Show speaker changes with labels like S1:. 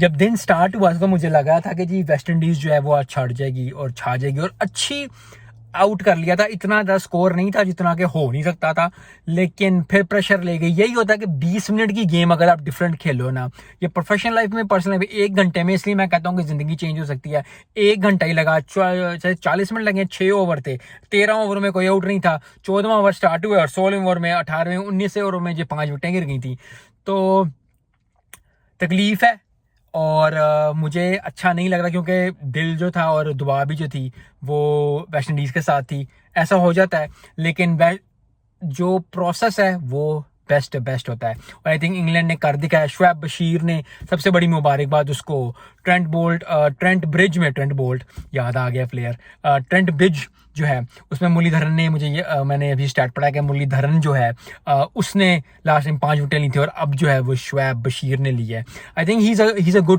S1: जब दिन स्टार्ट हुआ तो मुझे लगा था कि जी वेस्ट इंडीज़ जो है वो आज छड़ जाएगी और छा जाएगी, और अच्छी आउट कर लिया था। इतना ज़्यादा स्कोर नहीं था जितना कि हो नहीं सकता था, लेकिन फिर प्रेशर ले गई। यही होता है कि 20 मिनट की गेम अगर आप डिफरेंट खेलो ना, ये प्रोफेशनल लाइफ में, पर्सनल लाइफ में 1 घंटे में, इसलिए मैं कहता हूँ कि ज़िंदगी चेंज हो सकती है। 1 घंटा ही लगा, चाहे 40 मिनट लगे, 6 ओवर थे, 13 ओवर में कोई आउट नहीं था, 14वां ओवर स्टार्ट हुआ और 16वें ओवर में, 18वें, 19वें ओवर में जो 5 विकेटें गिर गई थी। तो तकलीफ है, और मुझे अच्छा नहीं लग रहा, क्योंकि दिल जो था और दुआ भी जो थी वो वेस्ट इंडीज़ के साथ थी। ऐसा हो जाता है, लेकिन जो प्रोसेस है वो बेस्ट होता है, और आई थिंक इंग्लैंड ने कर दिखाया। शुएब बशीर ने, सबसे बड़ी मुबारकबाद उसको। ट्रेंट बोल्ट याद आ गया प्लेयर, ट्रेंट ब्रिज जो है, उसमें मुरलीधरन ने, मैंने अभी स्टार्ट पढ़ा कि मुरलीधरन जो है उसने लास्ट टाइम 5 विकेट ली थी, और अब जो है वो शुएब बशीर ने ली है। I think he is a good